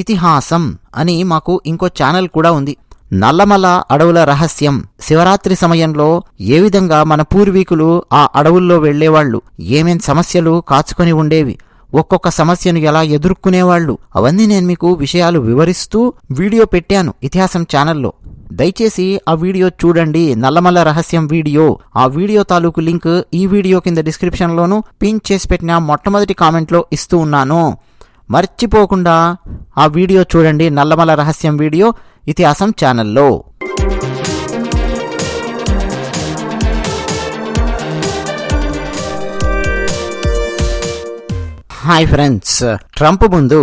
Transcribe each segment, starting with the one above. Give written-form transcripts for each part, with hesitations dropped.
ఇతిహాసం అని మాకు ఇంకో ఛానల్ కూడా ఉంది. నల్లమల అడవుల రహస్యం. శివరాత్రి సమయంలో ఏ విధంగా మన పూర్వీకులు ఆ అడవుల్లో వెళ్లేవాళ్లు, ఏమేం సమస్యలు కాచుకొని ఉండేవి, ఒక్కొక్క సమస్యను ఎలా ఎదుర్కొనేవాళ్లు, అవన్నీ నేను మీకు విషయాలు వివరిస్తూ వీడియో పెట్టాను ఇతిహాసం ఛానల్లో. దయచేసి ఆ వీడియో చూడండి, నల్లమల రహస్యం వీడియో. ఆ వీడియో తాలూకు లింక్ ఈ వీడియో కింద డిస్క్రిప్షన్లోనూ పిన్ చేసి పెట్టిన మొట్టమొదటి కామెంట్లో ఇస్తూ ఉన్నాను. మర్చిపోకుండా ఆ వీడియో చూడండి, నల్లమల రహస్యం వీడియో ఇతిహాసం ఛానల్లో. హాయ్ ఫ్రెండ్స్, ట్రంప్ ముందు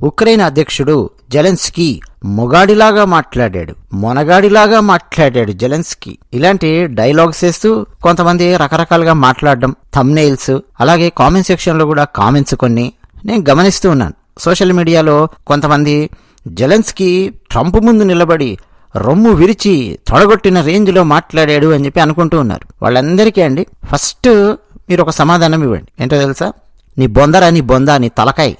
ఉక్రెయిన్ అధ్యక్షుడు జెలెన్స్కీ మొగాడిలాగా మాట్లాడాడు, మొనగాడిలాగా మాట్లాడాడు జెలెన్స్కీ. ఇలాంటి డైలాగ్స్ వేస్తూ కొంతమంది రకరకాలుగా మాట్లాడడం, థంబ్నెయిల్స్, అలాగే కామెంట్ సెక్షన్లో కూడా కామెంట్స్ కొన్ని నేను గమనిస్తూ ఉన్నాను. సోషల్ మీడియాలో కొంతమంది జెలెన్స్కీ ట్రంప్ ముందు నిలబడి రొమ్ము విరిచి తొడగొట్టిన రేంజ్లో మాట్లాడాడు అని చెప్పి అనుకుంటూ ఉన్నారు. వాళ్ళందరికీ అండి, ఫస్ట్ మీరు ఒక సమాధానం ఇవ్వండి. ఏంటో తెలుసా? నీ బొందరా, నీ బొందా, నీ తలకాయ్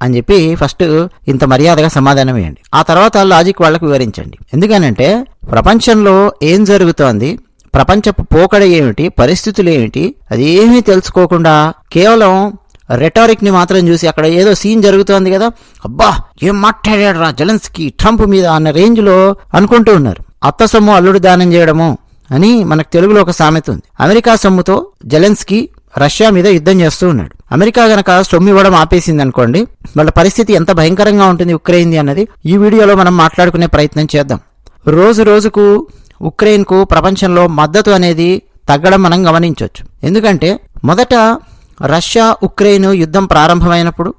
అని చెప్పి ఫస్ట్ ఇంత మర్యాదగా సమాధానం ఇవ్వండి. ఆ తర్వాత లాజిక్ వాళ్ళకు వివరించండి. ఎందుకనంటే ప్రపంచంలో ఏం జరుగుతోంది, ప్రపంచపు పోకడ ఏమిటి, పరిస్థితులు ఏమిటి, అది ఏమీ తెలుసుకోకుండా కేవలం రెటారిక్ ని మాత్రం చూసి అక్కడ ఏదో సీన్ జరుగుతోంది కదా, అబ్బా ఏం మాట్లాడాడు రా జెలెన్స్కీ ట్రంప్ మీద అన్న రేంజ్ లో అనుకుంటూ ఉన్నారు. అత్త సొమ్ము అల్లుడు దానం చేయడము అని మనకు తెలుగులో ఒక సామెత ఉంది. అమెరికా సొమ్ముతో జెలెన్స్కీ రష్యా మీద యుద్ధం చేస్తూ ఉన్నాడు. అమెరికా గనక సొమ్ము ఇవ్వడం ఆపేసింది అనుకోండి, వాళ్ళ పరిస్థితి ఎంత భయంకరంగా ఉంటుంది ఉక్రెయిన్ది అన్నది ఈ వీడియోలో మనం మాట్లాడుకునే ప్రయత్నం చేద్దాం. రోజు రోజుకు ఉక్రెయిన్కు ప్రపంచంలో మద్దతు అనేది తగ్గడం మనం గమనించవచ్చు. ఎందుకంటే మొదట రష్యా ఉక్రెయిన్ యుద్ధం ప్రారంభమైనప్పుడు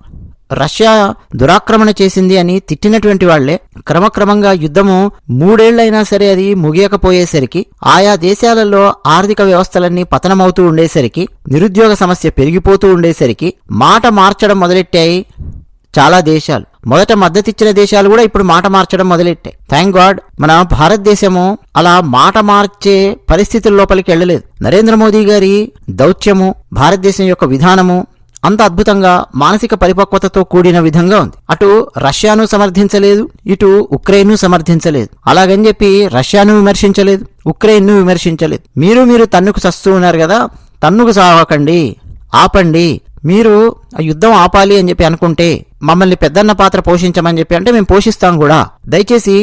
రష్యా దురాక్రమణ చేసింది అని తిట్టినటువంటి వాళ్లే క్రమక్రమంగా యుద్ధము 3 ఏళ్లైనా సరే అది ముగియకపోయేసరికి, ఆయా దేశాలలో ఆర్థిక వ్యవస్థలన్నీ పతనమవుతూ ఉండేసరికి, నిరుద్యోగ సమస్య పెరిగిపోతూ ఉండేసరికి మాట మార్చడం మొదలెట్టాయి చాలా దేశాలు. మొదట మద్దతిచ్చిన దేశాలు కూడా ఇప్పుడు మాట మార్చడం మొదలెట్టాయి. థ్యాంక్ గాడ్ మన భారతదేశము అలా మాట మార్చే పరిస్థితుల లోపలికి వెళ్ళలేదు. నరేంద్ర మోదీ గారి దౌత్యము, భారతదేశం యొక్క విధానము అంత అద్భుతంగా మానసిక పరిపక్వతతో కూడిన విధంగా ఉంది. అటు రష్యాను సమర్థించలేదు, ఇటు ఉక్రెయిన్ను సమర్థించలేదు. అలాగని చెప్పి రష్యాను విమర్శించలేదు, ఉక్రెయిన్ను విమర్శించలేదు. మీరు తన్నుకు చస్తూ ఉన్నారు కదా, తన్నుకు సావకండి, ఆపండి. మీరు ఆ యుద్ధం ఆపాలి అని చెప్పి అనుకుంటే మమ్మల్ని పెద్దన్న పాత్ర పోషించమని చెప్పి అంటే మేము పోషిస్తాం కూడా, దయచేసి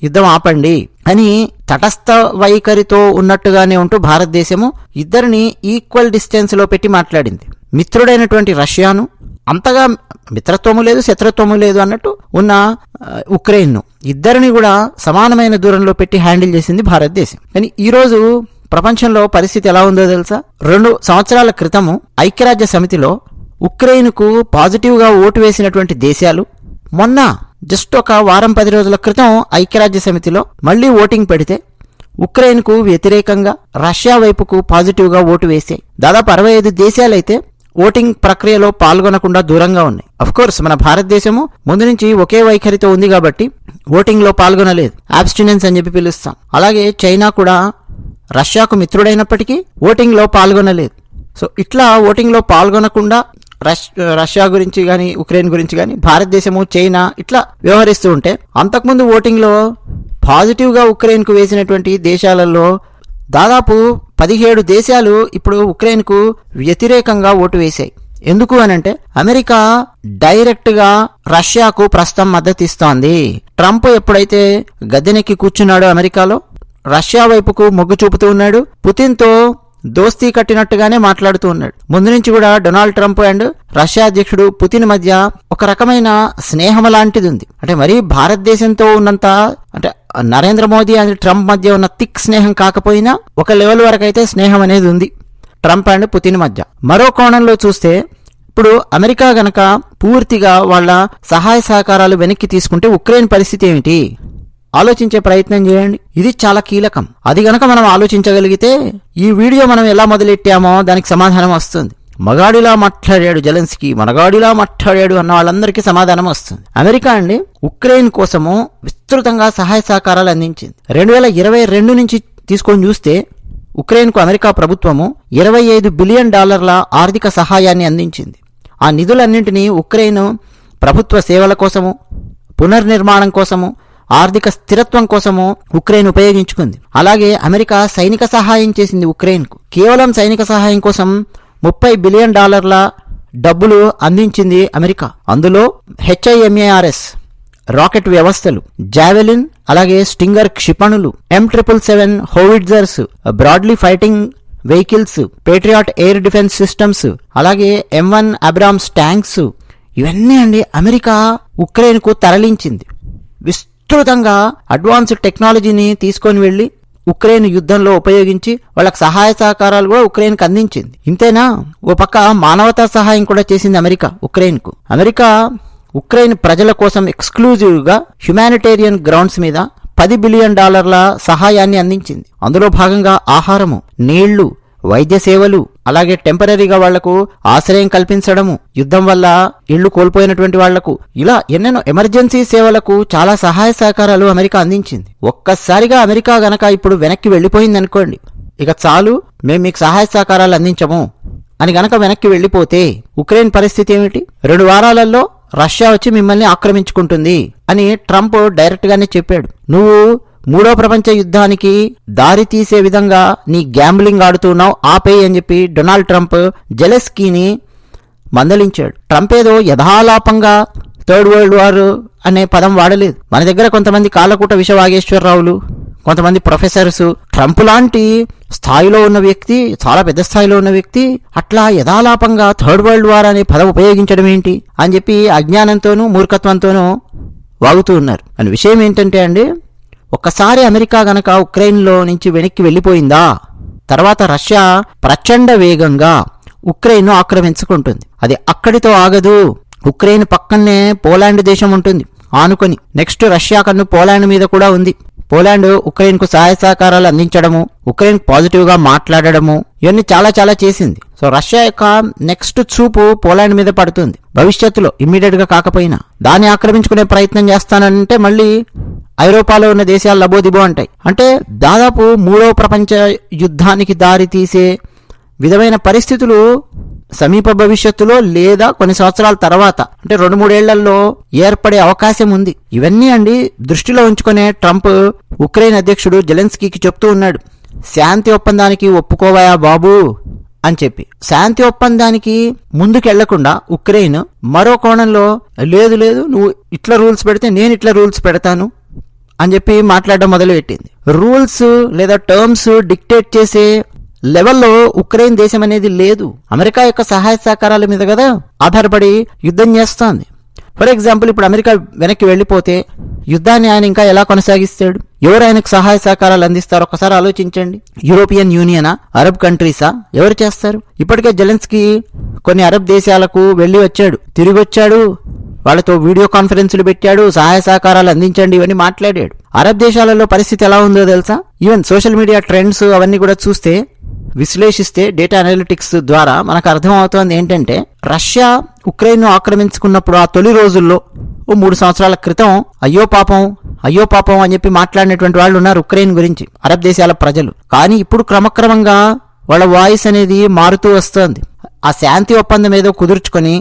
యుద్ధం ఆపండి అని తటస్థ వైఖరితో ఉన్నట్టుగానే ఉంటూ భారతదేశము ఇద్దరిని ఈక్వల్ డిస్టెన్స్ లో పెట్టి మాట్లాడింది. మిత్రుడైనటువంటి రష్యాను, అంతగా మిత్రత్వము లేదు శత్రుత్వము లేదు అన్నట్టు ఉన్న ఉక్రెయిన్ను, ఇద్దరిని కూడా సమానమైన దూరంలో పెట్టి హ్యాండిల్ చేసింది భారతదేశం. కానీ ఈరోజు ప్రపంచంలో పరిస్థితి ఎలా ఉందో తెలుసా? 2 సంవత్సరాల క్రితము ఐక్యరాజ్య సమితిలో ఉక్రెయిన్కు పాజిటివ్గా ఓటు వేసినటువంటి దేశాలు మొన్న జస్ట్ ఒక వారం 10 రోజుల క్రితం ఐక్యరాజ్య సమితిలో మళ్లీ ఓటింగ్ పెడితే ఉక్రెయిన్కు వ్యతిరేకంగా రష్యా వైపుకు పాజిటివ్గా ఓటు వేసాయి. దాదాపు 65 దేశాలైతే ఓటింగ్ ప్రక్రియలో పాల్గొనకుండా దూరంగా ఉన్నాయి. అఫ్కోర్స్ మన భారతదేశము ముందు నుంచి ఒకే వైఖరితో ఉంది కాబట్టి ఓటింగ్ లో పాల్గొనలేదు, అబ్స్టినెన్స్ అని చెప్పి పిలుస్తాం. అలాగే చైనా కూడా రష్యాకు మిత్రుడైనప్పటికీ ఓటింగ్ లో పాల్గొనలేదు. సో ఇట్లా ఓటింగ్ లో పాల్గొనకుండా రష్యా గురించి గాని ఉక్రెయిన్ గురించి గాని భారతదేశము చైనా ఇట్లా వ్యవహరిస్తూ ఉంటే, అంతకుముందు ఓటింగ్ లో పాజిటివ్ గా ఉక్రెయిన్ కు వేసినటువంటి దేశాలలో దాదాపు 17 దేశాలు ఇప్పుడు ఉక్రెయిన్ కు వ్యతిరేకంగా ఓటు వేశాయి. ఎందుకు అనంటే అమెరికా డైరెక్ట్ గా రష్యాకు ప్రస్తుతం మద్దతు ఇస్తోంది. ట్రంప్ ఎప్పుడైతే గద్దెనెక్కి కూర్చున్నాడో అమెరికాలో రష్యా వైపుకు మొగ్గు చూపుతూ ఉన్నాడు, పుతిన్తో దోస్తీ కట్టినట్టుగానే మాట్లాడుతూ ఉన్నాడు. ముందు నుంచి కూడా డొనాల్డ్ ట్రంప్ అండ్ రష్యా అధ్యక్షుడు పుతిన్ మధ్య ఒక రకమైన స్నేహం లాంటిది ఉంది. అంటే మరీ భారతదేశంతో ఉన్నంత, అంటే నరేంద్ర మోదీ అండ్ ట్రంప్ మధ్య ఉన్న థిక్ స్నేహం కాకపోయినా ఒక లెవెల్ వరకు అయితే స్నేహం అనేది ఉంది ట్రంప్ అండ్ పుతిన్ మధ్య. మరో కోణంలో చూస్తే ఇప్పుడు అమెరికా గనక పూర్తిగా వాళ్ళ సహాయ సహకారాలు వెనక్కి తీసుకుంటే ఉక్రెయిన్ పరిస్థితి ఏమిటి ఆలోచించే ప్రయత్నం చేయండి. ఇది చాలా కీలకం. అది గనక మనం ఆలోచించగలిగితే ఈ వీడియో మనం ఎలా మొదలెట్టామో దానికి సమాధానం వస్తుంది. మగాడిలా మాట్లాడాడు జెలెన్స్కీ, మనగాడిలా మాట్లాడాడు అన్న వాళ్ళందరికీ సమాధానం వస్తుంది. అమెరికా అండి ఉక్రెయిన్ కోసము విస్తృతంగా సహాయ సహకారాలు అందించింది. 2022 నుంచి తీసుకొని చూస్తే ఉక్రెయిన్కు అమెరికా ప్రభుత్వము $25 బిలియన్ ఆర్థిక సహాయాన్ని అందించింది. ఆ నిధులన్నింటినీ ఉక్రెయిన్ ప్రభుత్వ సేవల కోసము, పునర్నిర్మాణం కోసము, ఆర్థిక స్థిరత్వం కోసము ఉక్రెయిన్ ఉపయోగించుకుంది. అలాగే అమెరికా సైనిక సహాయం చేసింది ఉక్రెయిన్కు. కేవలం సైనిక సహాయం కోసం $30 బిలియన్ డబ్బులు అందించింది అమెరికా. అందులో HIMARS రాకెట్ వ్యవస్థలు, జావెలిన్, అలాగే స్టింగర్ క్షిపణులు, M777 howitzers, Bradley fighting vehicles, Patriot air defence systems, అలాగే M1 అబ్రామ్స్ ట్యాంక్స్, ఇవన్నీ అండి అమెరికా ఉక్రెయిన్కు తరలించింది. విస్తృతంగా అడ్వాన్స్డ్ టెక్నాలజీని తీసుకొని వెళ్లి ఉక్రెయిన్ యుద్ధంలో ఉపయోగించి వాళ్ళకి సహాయ సహకారాలు కూడా ఉక్రెయిన్కి అందించింది. ఇంతేనా, ఓ పక్క మానవతా సహాయం కూడా చేసింది అమెరికా ఉక్రెయిన్కు. అమెరికా ఉక్రెయిన్ ప్రజల కోసం ఎక్స్క్లూజివ్గా హ్యుమానిటేరియన్ గ్రౌండ్స్ మీద $10 బిలియన్ సహాయాన్ని అందించింది. అందులో భాగంగా ఆహారము, నీళ్లు, వైద్య సేవలు, అలాగే టెంపరీగా వాళ్లకు ఆశ్రయం కల్పించడము, యుద్ధం వల్ల ఇళ్లు కోల్పోయినటువంటి వాళ్లకు, ఇలా ఎన్నెన్నో ఎమర్జెన్సీ సేవలకు చాలా సహాయ సహకారాలు అమెరికా అందించింది. ఒక్కసారిగా అమెరికా గనక ఇప్పుడు వెనక్కి వెళ్లిపోయిందనుకోండి, ఇక చాలు మేము మీకు సహాయ సహకారాలు అందించము అని గనక వెనక్కి వెళ్లిపోతే ఉక్రెయిన్ పరిస్థితి ఏమిటి? 2 వారాలలో రష్యా వచ్చి మిమ్మల్ని ఆక్రమించుకుంటుంది అని ట్రంప్ డైరెక్ట్ గానే చెప్పాడు. నువ్వు 3వ ప్రపంచ యుద్ధానికి దారి తీసే విధంగా నీ గ్యాంబ్లింగ్ ఆడుతున్నావు, ఆపేయి అని చెప్పి డొనాల్డ్ ట్రంప్ జెలెన్స్కీని మందలించాడు. ట్రంప్ ఏదో యథాలాపంగా థర్డ్ వరల్డ్ వార్ అనే పదం వాడలేదు. మన దగ్గర కొంతమంది కాలకూట విషవాగేశ్వరరావులు, కొంతమంది ప్రొఫెసర్స్, ట్రంప్ లాంటి స్థాయిలో ఉన్న వ్యక్తి, చాలా పెద్ద స్థాయిలో ఉన్న వ్యక్తి అట్లా యథాలాపంగా థర్డ్ వరల్డ్ వార్ అనే పదం ఉపయోగించడం ఏంటి అని చెప్పి అజ్ఞానంతోనూ మూర్ఖత్వంతోనూ వాగుతూ ఉన్నారు. అని విషయం ఏంటంటే అండి, ఒక్కసారి అమెరికా గనక ఉక్రెయిన్లో నుంచి వెనక్కి వెళ్ళిపోయిందా, తర్వాత రష్యా ప్రచండ వేగంగా ఉక్రెయిన్ను ఆక్రమించుకుంటుంది. అది అక్కడితో ఆగదు. ఉక్రెయిన్ పక్కనే పోలాండ్ దేశం ఉంటుంది ఆనుకొని. నెక్స్ట్ రష్యా కన్ను పోలాండ్ మీద కూడా ఉంది. పోలాండ్ ఉక్రెయిన్కు సహాయ సహకారాలు అందించడము, ఉక్రెయిన్ పాజిటివ్గా మాట్లాడడము, ఇవన్నీ చాలా చాలా చేసింది. సో రష్యా యొక్క నెక్స్ట్ చూపు పోలాండ్ మీద పడుతుంది భవిష్యత్తులో, ఇమ్మీడియట్ గా కాకపోయినా. దాన్ని ఆక్రమించుకునే ప్రయత్నం చేస్తానంటే మళ్ళీ ఐరోపాలో ఉన్న దేశాలు లబోదిబో అంటాయి. అంటే దాదాపు 3వ ప్రపంచ యుద్ధానికి దారి తీసే విధమైన పరిస్థితులు సమీప భవిష్యత్తులో లేదా కొన్ని సంవత్సరాల తర్వాత, అంటే 2-3 ఏళ్లలో ఏర్పడే అవకాశం ఉంది. ఇవన్నీ అండి దృష్టిలో ఉంచుకునే ట్రంప్ ఉక్రెయిన్ అధ్యక్షుడు జెలెన్స్కీకి చెప్తూ ఉన్నాడు, శాంతి ఒప్పందానికి ఒప్పుకోవాయా బాబు అని చెప్పి. శాంతి ఒప్పందానికి ముందుకెళ్లకుండా ఉక్రెయిన్ మరో కోణంలో లేదు లేదు నువ్వు ఇట్లా రూల్స్ పెడితే నేను ఇట్లా రూల్స్ పెడతాను అని చెప్పి మాట్లాడడం మొదలుపెట్టింది. రూల్స్ లేదా టర్మ్స్ డిక్టేట్ చేసే లెవెల్లో ఉక్రెయిన్ దేశం అనేది లేదు. అమెరికా యొక్క సహాయ సహకారాల మీద కదా ఆధారపడి యుద్ధం చేస్తోంది. ఫర్ ఎగ్జాంపుల్, ఇప్పుడు అమెరికా వెనక్కి వెళ్లిపోతే యుద్ధాన్ని ఆయన ఇంకా ఎలా కొనసాగిస్తాడు? ఎవరు ఆయనకు సహాయ సహకారాలు అందిస్తారు? ఒకసారి ఆలోచించండి. యూరోపియన్ యూనియనా, అరబ్ కంట్రీసా, ఎవరు చేస్తారు? ఇప్పటికే జెలెన్స్కీ కొన్ని అరబ్ దేశాలకు వెళ్లి వచ్చాడు, తిరిగి వచ్చాడు, వాళ్ళతో వీడియో కాన్ఫరెన్సులు పెట్టాడు, సహాయ సహకారాలు అందించండి ఇవన్నీ మాట్లాడాడు. అరబ్ దేశాలలో పరిస్థితి ఎలా ఉందో తెలుసా? ఈవెన్ సోషల్ మీడియా ట్రెండ్స్ అవన్నీ కూడా చూస్తే, విశ్లేషిస్తే, డేటా అనలిటిక్స్ ద్వారా మనకు అర్థమవుతోంది ఏంటంటే, రష్యా ఉక్రెయిన్ను ఆక్రమించుకున్నప్పుడు ఆ తొలి రోజుల్లో 3 సంవత్సరాల క్రితం అయ్యో పాపం అని చెప్పి మాట్లాడినటువంటి వాళ్ళు ఉన్నారు ఉక్రెయిన్ గురించి, అరబ్ దేశాల ప్రజలు. కానీ ఇప్పుడు క్రమక్రమంగా వాళ్ళ వాయిస్ అనేది మారుతూ వస్తోంది. ఆ శాంతి ఒప్పందం ఏదో కుదుర్చుకొని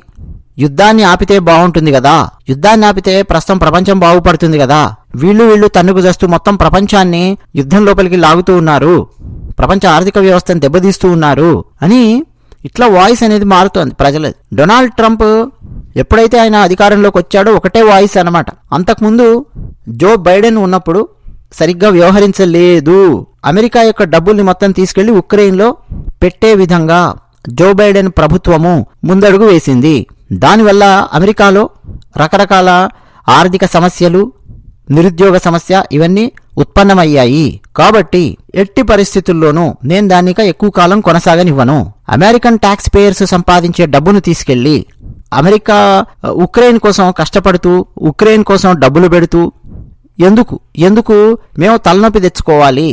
యుద్ధాన్ని ఆపితే బాగుంటుంది కదా, యుద్ధాన్ని ఆపితే ప్రస్తుతం ప్రపంచం బాగుపడుతుంది కదా, వీళ్ళు తన్నుకు చేస్తూ మొత్తం ప్రపంచాన్ని యుద్ధం లోపలికి లాగుతూ ఉన్నారు, ప్రపంచ ఆర్థిక వ్యవస్థను దెబ్బతీస్తూ ఉన్నారు అని ఇట్లా వాయిస్ అనేది మారుతోంది ప్రజలది. డొనాల్డ్ ట్రంప్ ఎప్పుడైతే ఆయన అధికారంలోకి వచ్చాడో ఒకటే వాయిస్ అన్నమాట. అంతకుముందు జో బైడెన్ ఉన్నప్పుడు సరిగ్గా వ్యవహరించలేదు. అమెరికా యొక్క డబ్బుల్ని మొత్తం తీసుకెళ్లి ఉక్రెయిన్లో పెట్టే విధంగా జో బైడెన్ ప్రభుత్వము ముందడుగు వేసింది. దానివల్ల అమెరికాలో రకరకాల ఆర్థిక సమస్యలు, నిరుద్యోగ సమస్య ఇవన్నీ ఉత్పన్నమయ్యాయి. కాబట్టి ఎట్టి పరిస్థితుల్లోనూ నేను దానిక ఎక్కువ కాలం కొనసాగనివ్వను. అమెరికన్ ట్యాక్స్ పేయర్స్ సంపాదించే డబ్బును తీసుకెళ్లి అమెరికా ఉక్రెయిన్ కోసం కష్టపడుతూ, ఉక్రెయిన్ కోసం డబ్బులు పెడుతూ ఎందుకు మేము తలనొప్పి తెచ్చుకోవాలి?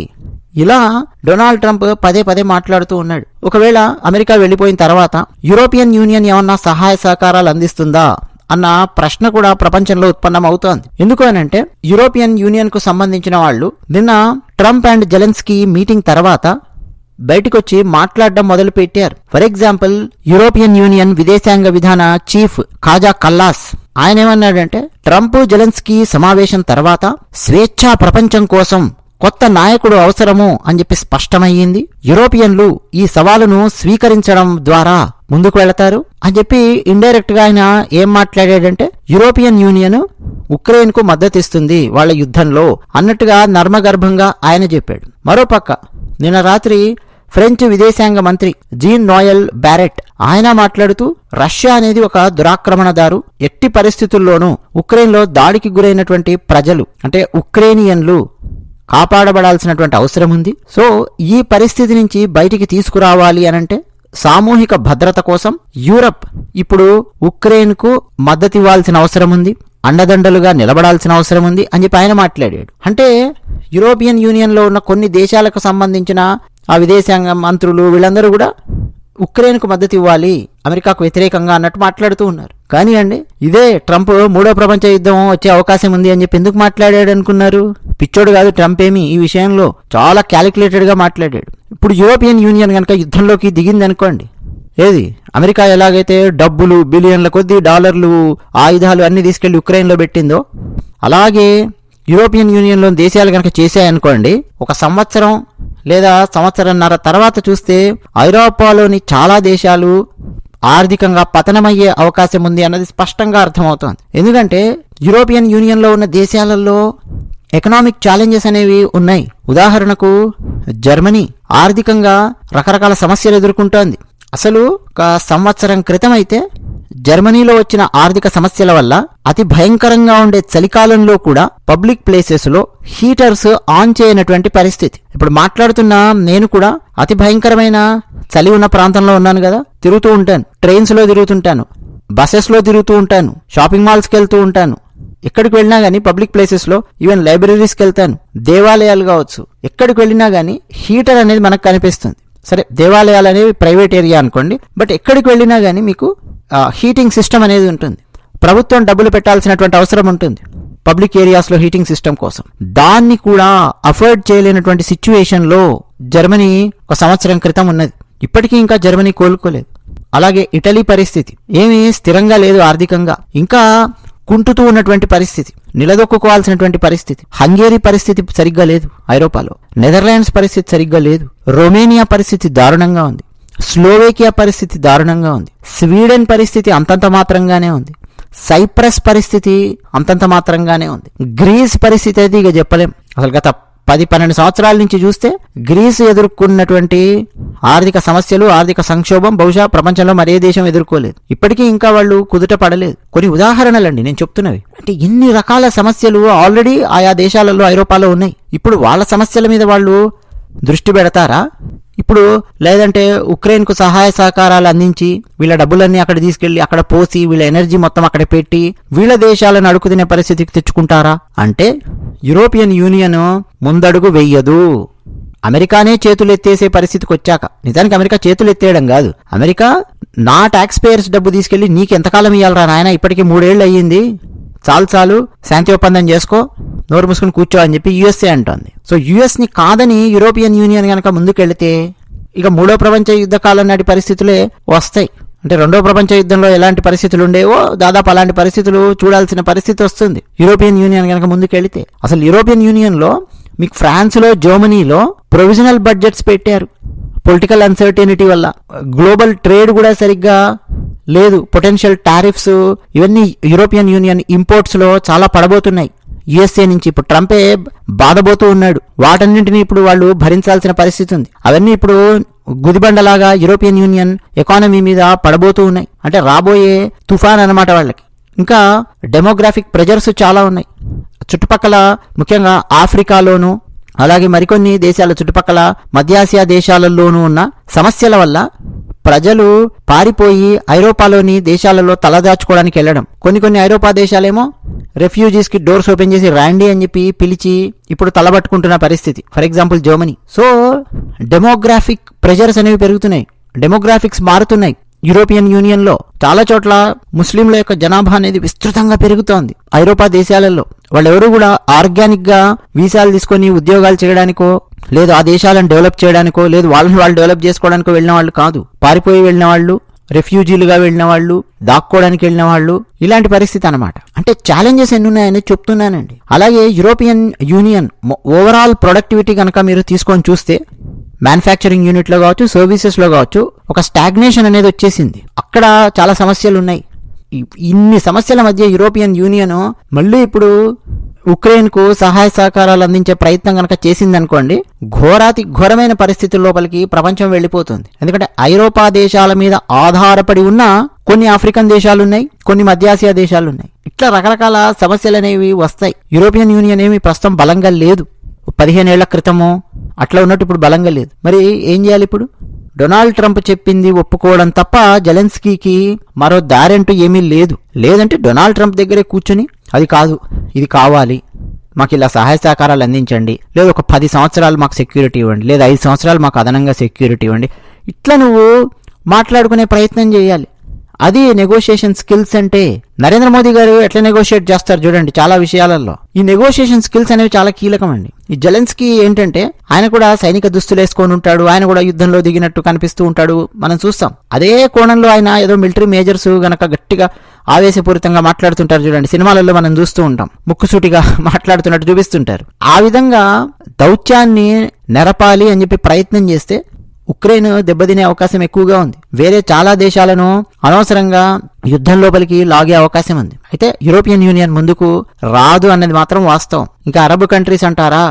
ఇలా డొనాల్డ్ ట్రంప్ పదే మాట్లాడుతూ ఉన్నాడు. ఒకవేళ అమెరికా వెళ్లిపోయిన తర్వాత యూరోపియన్ యూనియన్ ఏమన్నా సహాయ సహకారాలు అందిస్తుందా అన్న ప్రశ్న కూడా ప్రపంచంలో ఉత్పన్నమవుతోంది. ఎందుకు అనంటే, యూరోపియన్ యూనియన్ కు సంబంధించిన వాళ్ళు నిన్న ట్రంప్ అండ్ జెలెన్స్కీ మీటింగ్ తర్వాత బయటకొచ్చి మాట్లాడడం మొదలు పెట్టారు. ఫర్ ఎగ్జాంపుల్, యూరోపియన్ యూనియన్ విదేశాంగ విధాన చీఫ్ కాజా కల్లాస్ ఆయన ఏమన్నాడంటే, ట్రంప్ జెలెన్స్కీ సమావేశం తర్వాత స్వేచ్ఛా ప్రపంచం కోసం కొత్త నాయకుడు అవసరము అని చెప్పి స్పష్టమయ్యింది. యూరోపియన్లు ఈ సవాలును స్వీకరించడం ద్వారా ముందుకు వెళతారు అని చెప్పి ఇండైరెక్ట్ గా ఆయన ఏం మాట్లాడాడంటే, యూరోపియన్ యూనియన్ ఉక్రెయిన్ కు మద్దతిస్తుంది వాళ్ళ యుద్ధంలో అన్నట్టుగా నర్మగర్భంగా ఆయన చెప్పాడు. మరోపక్క నిన్న రాత్రి ఫ్రెంచ్ విదేశాంగ మంత్రి జీన్ నోయల్ బ్యారెట్ ఆయన మాట్లాడుతూ, రష్యా అనేది ఒక దురాక్రమణదారు, ఎట్టి పరిస్థితుల్లోనూ ఉక్రెయిన్లో దాడికి గురైనటువంటి ప్రజలు అంటే ఉక్రేనియన్లు కాపాడబడాల్సినటువంటి అవసరం ఉంది. సో ఈ పరిస్థితి నుంచి బయటికి తీసుకురావాలి అనంటే సామూహిక భద్రత కోసం యూరప్ ఇప్పుడు ఉక్రెయిన్ కు మద్దతివ్వాల్సిన అవసరం ఉంది, అండదండలుగా నిలబడాల్సిన అవసరం ఉంది అని చెప్పి ఆయన మాట్లాడాడు. అంటే యూరోపియన్ యూనియన్ లో ఉన్న కొన్ని దేశాలకు సంబంధించిన ఆ విదేశాంగ మంత్రులు వీళ్ళందరూ కూడా ఉక్రెయిన్ కు మద్దతు ఇవ్వాలి, అమెరికాకు వ్యతిరేకంగా అన్నట్టు మాట్లాడుతూ ఉన్నారు. కానీ అండి, ఇదే ట్రంప్ మూడో ప్రపంచ యుద్ధం వచ్చే అవకాశం ఉంది అని చెప్పి ఎందుకు మాట్లాడాడు అనుకున్నారు? పిచ్చోడు కాదు ట్రంప్, ఏమి ఈ విషయంలో చాలా క్యాలిక్యులేటెడ్ గా మాట్లాడాడు. ఇప్పుడు యూరోపియన్ యూనియన్ కనుక యుద్ధంలోకి దిగింది అనుకోండి, ఏది అమెరికా ఎలాగైతే డబ్బులు బిలియన్ల కొద్దీ డాలర్లు ఆయుధాలు అన్ని తీసుకెళ్లి ఉక్రెయిన్ లో పెట్టిందో, అలాగే యూరోపియన్ యూనియన్లోని దేశాలు కనుక చేశాయనుకోండి, ఒక సంవత్సరం లేదా సంవత్సరంన్నర తర్వాత చూస్తే ఐరోపాలోని చాలా దేశాలు ఆర్థికంగా పతనమయ్యే అవకాశం ఉంది అన్నది స్పష్టంగా అర్థమవుతోంది. ఎందుకంటే యూరోపియన్ యూనియన్లో ఉన్న దేశాలలో ఎకనామిక్ ఛాలెంజెస్ అనేవి ఉన్నాయి. ఉదాహరణకు జర్మనీ ఆర్థికంగా రకరకాల సమస్యలు ఎదుర్కొంటోంది. అసలు ఒక సంవత్సరం క్రితం అయితే జర్మనీలో వచ్చిన ఆర్థిక సమస్యల వల్ల అతి భయంకరంగా ఉండే చలికాలంలో కూడా పబ్లిక్ ప్లేసెస్ లో హీటర్స్ ఆన్ చేయనటువంటి పరిస్థితి. ఇప్పుడు మాట్లాడుతున్నా నేను కూడా అతి భయంకరమైన చలి ఉన్న ప్రాంతంలో ఉన్నాను కదా, తిరుగుతూ ఉంటాను, ట్రైన్స్ లో తిరుగుతుంటాను, బసెస్ లో తిరుగుతూ ఉంటాను, షాపింగ్ మాల్స్కి వెళ్తూ ఉంటాను. ఎక్కడికి వెళ్ళినా గానీ పబ్లిక్ ప్లేసెస్ లో, ఈవెన్ లైబ్రరీస్కి వెళ్తాను, దేవాలయాలు కావచ్చు, ఎక్కడికి వెళ్ళినా గానీ హీటర్ అనేది మనకు కనిపిస్తుంది. సరే, దేవాలయాలు అనేవి ప్రైవేట్ ఏరియా అనుకోండి, బట్ ఎక్కడికి వెళ్ళినా గానీ మీకు హీటింగ్ సిస్టమ్ అనేది ఉంటుంది. ప్రభుత్వం డబ్బులు పెట్టాల్సినటువంటి అవసరం ఉంటుంది పబ్లిక్ ఏరియాస్లో హీటింగ్ సిస్టమ్ కోసం. దాన్ని కూడా అఫోర్డ్ చేయలేనటువంటి సిచ్యువేషన్లో జర్మనీ ఒక సంవత్సరం క్రితం ఉన్నది. ఇప్పటికీ ఇంకా జర్మనీ కోలుకోలేదు. అలాగే ఇటలీ పరిస్థితి ఏమీ స్థిరంగా లేదు, ఆర్థికంగా ఇంకా కుంటుతూ ఉన్నటువంటి పరిస్థితి, నిలదొక్కుకోవాల్సినటువంటి పరిస్థితి. హంగేరీ పరిస్థితి సరిగ్గా లేదు ఐరోపాలో, నెదర్లాండ్స్ పరిస్థితి సరిగ్గా లేదు, రొమేనియా పరిస్థితి దారుణంగా ఉంది, స్లోవేకియా పరిస్థితి దారుణంగా ఉంది, స్వీడన్ పరిస్థితి అంతంత మాత్రంగానే ఉంది, సైప్రస్ పరిస్థితి అంతంత మాత్రంగానే ఉంది, గ్రీస్ పరిస్థితి అయితే ఇక చెప్పలేం. అసలు గత 10-12 సంవత్సరాల నుంచి చూస్తే గ్రీస్ ఎదుర్కొన్నటువంటి ఆర్థిక సమస్యలు, ఆర్థిక సంక్షోభం బహుశా ప్రపంచంలో మరే దేశం ఎదుర్కోలేదు. ఇప్పటికీ ఇంకా వాళ్ళు కుదుట పడలేదు. కొన్ని ఉదాహరణలండి నేను చెప్తున్నవి. అంటే ఇన్ని రకాల సమస్యలు ఆల్రెడీ ఆయా దేశాలలో ఐరోపాలో ఉన్నాయి. ఇప్పుడు వాళ్ళ సమస్యల మీద వాళ్ళు దృష్టి పెడతారా ఇప్పుడు? లేదంటే ఉక్రెయిన్ కు సహాయ సహకారాలు అందించి వీళ్ళ డబ్బులన్నీ అక్కడ తీసుకెళ్లి అక్కడ పోసి వీళ్ళ ఎనర్జీ మొత్తం అక్కడ పెట్టి వీళ్ళ దేశాలను అడుగుతునే పరిస్థితికి తెచ్చుకుంటారా అంటే యూరోపియన్ యూనియన్ ముందడుగు వెయ్యదు. అమెరికానే చేతులు ఎత్తేసే పరిస్థితికి వచ్చాక, నిజానికి అమెరికా చేతులు ఎత్తేయడం కాదు, అమెరికా నా ట్యాక్స్ పేయర్స్ డబ్బు తీసుకెళ్లి నీకు ఎంతకాలం ఇవ్వాలరా నాయన, ఇప్పటికీ 3 ఏళ్ళు అయ్యింది, చాలు శాంతి ఒప్పందం చేసుకో, నోరు మూసుకుని కూర్చో అని చెప్పి యుఎస్ఏ అంటోంది. సో యుఎస్ ని కాదని యూరోపియన్ యూనియన్ కనుక ముందుకెళ్తే ఇక మూడో ప్రపంచ యుద్ధ కాలం నాటి పరిస్థితులే వస్తాయి. అంటే రెండో ప్రపంచ యుద్ధంలో ఎలాంటి పరిస్థితులు ఉండేవో దాదాపు అలాంటి పరిస్థితులు చూడాల్సిన పరిస్థితి వస్తుంది యూరోపియన్ యూనియన్ కనుక ముందుకెళ్తే. అసలు యూరోపియన్ యూనియన్ లో మీకు ఫ్రాన్స్ లో, జర్మనీలో ప్రొవిజనల్ బడ్జెట్స్ పెట్టారు పొలిటికల్ అన్సర్టెనిటీ వల్ల. గ్లోబల్ ట్రేడ్ కూడా సరిగ్గా లేదు, పొటెన్షియల్ టారిఫ్స్ ఇవన్నీ యూరోపియన్ యూనియన్ ఇంపోర్ట్స్ లో చాలా పడబోతున్నాయి యుఎస్ఏ నుంచి. ఇప్పుడు ట్రంపే బాధపోతూ ఉన్నాడు, వాటన్నింటినీ ఇప్పుడు వాళ్ళు భరించాల్సిన పరిస్థితి ఉంది. అవన్నీ ఇప్పుడు గుదిబండలాగా యూరోపియన్ యూనియన్ ఎకానమీ మీద పడబోతూ ఉన్నాయి. అంటే రాబోయే తుఫాన్ అన్నమాట వాళ్ళకి. ఇంకా డెమోగ్రాఫిక్ ప్రెజర్స్ చాలా ఉన్నాయి చుట్టుపక్కల, ముఖ్యంగా ఆఫ్రికాలోను అలాగే మరికొన్ని దేశాల చుట్టుపక్కల మధ్యాసియా దేశాలలోనూ ఉన్న సమస్యల వల్ల ప్రజలు పారిపోయి ఐరోపాలోని దేశాలలో తలదాచుకోవడానికి వెళ్ళడం. కొన్ని ఐరోపా దేశాలేమో రెఫ్యూజీస్ కి డోర్స్ ఓపెన్ చేసి రాండి అని చెప్పి పిలిచి ఇప్పుడు తలబట్టుకుంటున్న పరిస్థితి. For example Germany. So demographic pressures అనేవి పెరుగుతున్నాయి, డెమోగ్రాఫిక్స్ మారుతున్నాయి. యూరోపియన్ యూనియన్ లో చాలా చోట్ల ముస్లింల యొక్క జనాభా అనేది విస్తృతంగా పెరుగుతోంది ఐరోపా దేశాలలో. వాళ్ళెవరూ కూడా ఆర్గానిక్ గా వీసాలు తీసుకొని ఉద్యోగాలు చేయడానికో, లేదు ఆ దేశాలను డెవలప్ చేయడానికో, లేదు వాళ్ళని వాళ్ళు డెవలప్ చేసుకోవడానికో వెళ్ళిన వాళ్ళు కాదు, పారిపోయి వెళ్ళిన వాళ్ళు, రెఫ్యూజీలుగా వెళ్ళిన వాళ్ళు, దాక్కోవడానికి వెళ్ళిన వాళ్ళు, ఇలాంటి పరిస్థితి అనమాట. అంటే ఛాలెంజెస్ ఎన్ని ఉన్నాయని చెప్తున్నానండి. అలాగే యూరోపియన్ యూనియన్ ఓవరాల్ ప్రొడక్టివిటీ కనుక మీరు తీసుకొని చూస్తే మ్యానుఫ్యాక్చరింగ్ యూనిట్లో కావచ్చు, సర్వీసెస్లో కావచ్చు, ఒక స్టాగ్నేషన్ అనేది వచ్చేసింది. అక్కడ చాలా సమస్యలు ఉన్నాయి. ఇన్ని సమస్యల మధ్య యూరోపియన్ యూనియన్ మళ్ళీ ఇప్పుడు ఉక్రెయిన్కు సహాయ సహకారాలు అందించే ప్రయత్నం కనుక చేసిందనుకోండి, ఘోరాతి ఘోరమైన పరిస్థితుల లోపలికి ప్రపంచం వెళ్ళిపోతుంది. ఎందుకంటే ఐరోపా దేశాల మీద ఆధారపడి ఉన్న కొన్ని ఆఫ్రికన్ దేశాలున్నాయి, కొన్ని మధ్యాసియా దేశాలున్నాయి. ఇట్లా రకరకాల సమస్యలు అనేవి వస్తాయి. యూరోపియన్ యూనియన్ ఏమి ప్రస్తుతం బలంగా లేదు. 15 ఏళ్ల క్రితము అట్లా ఉన్నట్టు ఇప్పుడు బలంగా లేదు. మరి ఏం చేయాలి ఇప్పుడు? డొనాల్డ్ ట్రంప్ చెప్పింది ఒప్పుకోవడం తప్ప జెలెన్స్కీకి మరో దారంటూ ఏమీ లేదు. లేదంటే డొనాల్డ్ ట్రంప్ దగ్గరే కూర్చొని అది కాదు, ఇది కావాలి, మాకు ఇలా సహాయ సహకారాలు అందించండి, లేదా ఒక 10 సంవత్సరాలు మాకు సెక్యూరిటీ ఇవ్వండి, లేదా 5 సంవత్సరాలు మాకు అదనంగా సెక్యూరిటీ ఇవ్వండి, ఇట్లా నువ్వు మాట్లాడుకునే ప్రయత్నం చేయాలి. అది నెగోషియేషన్ స్కిల్స్ అంటే. నరేంద్ర మోదీ గారు ఎట్లా నెగోషియేట్ చేస్తారు చూడండి చాలా విషయాలలో. ఈ నెగోషియేషన్ స్కిల్స్ అనేవి చాలా కీలకం అండి. ఈ జెలెన్స్కీ ఏంటంటే ఆయన కూడా సైనిక దుస్తులు వేసుకొని ఉంటాడు, ఆయన కూడా యుద్ధంలో దిగినట్టు కనిపిస్తూ ఉంటాడు, మనం చూస్తాం. అదే కోణంలో ఆయన ఏదో మిలిటరీ మేజర్స్ గనక గట్టిగా ఆవేశపూరితంగా మాట్లాడుతుంటారు చూడండి, సినిమాలలో మనం చూస్తూ ఉంటాం, ముక్కుసూటిగా మాట్లాడుతున్నట్టు చూపిస్తుంటారు. ఆ విధంగా దౌత్యాన్ని నెరపాలి అని చెప్పి ప్రయత్నం చేస్తే ఉక్రెయిన్ దెబ్బతినే అవకాశం ఎక్కువగా ఉంది. వేరే చాలా దేశాలను అనవసరంగా యుద్ధం లోపలికి లాగే అవకాశం ఉంది. అయితే యూరోపియన్ యూనియన్ ముందుకు రాదు అన్నది మాత్రం వాస్తవం. ఇంకా అరబ్ కంట్రీస్ అంటారా,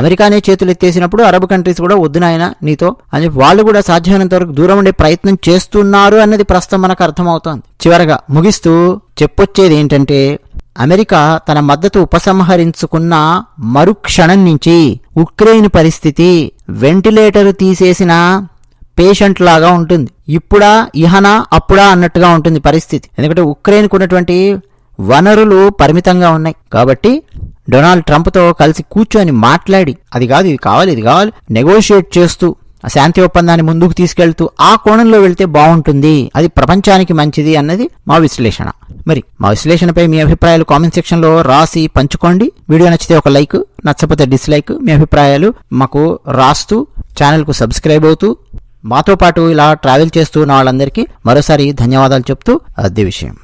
అమెరికానే చేతులు ఎత్తేసినప్పుడు అరబ్ కంట్రీస్ కూడా వద్దు నాయన నీతో అని చెప్పి వాళ్ళు కూడా సాధ్యమైనంత వరకు దూరం ఉండే ప్రయత్నం చేస్తున్నారు అన్నది ప్రస్తుతం మనకు అర్థమవుతోంది. చివరగా ముగిస్తూ చెప్పొచ్చేది ఏంటంటే, అమెరికా తన మద్దతు ఉపసంహరించుకున్న మరుక్షణం నుంచి ఉక్రెయిన్ పరిస్థితి వెంటిలేటర్ తీసేసిన పేషెంట్ లాగా ఉంటుంది. ఇప్పుడా ఇహనా అప్పుడా అన్నట్టుగా ఉంటుంది పరిస్థితి. ఎందుకంటే ఉక్రెయిన్కు ఉన్నటువంటి వనరులు పరిమితంగా ఉన్నాయి. కాబట్టి డొనాల్డ్ ట్రంప్తో కలిసి కూర్చొని మాట్లాడి అది కాదు ఇది కావాలి ఇది కావాలి నెగోషియేట్ చేస్తూ ఆ శాంతి ఒప్పందాన్ని ముందుకు తీసుకెళ్తూ ఆ కోణంలో వెళ్తే బాగుంటుంది, అది ప్రపంచానికి మంచిది అన్నది మా విశ్లేషణ. మరి మా విశ్లేషణపై మీ అభిప్రాయాలు కామెంట్ సెక్షన్లో రాసి పంచుకోండి. వీడియో నచ్చితే ఒక లైక్, నచ్చకపోతే డిస్లైక్, మీ అభిప్రాయాలు మాకు రాస్తూ ఛానల్కు సబ్స్క్రైబ్ అవుతూ మాతో పాటు ఇలా ట్రావెల్ చేస్తూ ఉన్న వాళ్ళందరికీ మరోసారి ధన్యవాదాలు చెప్తూ అదే విషయం.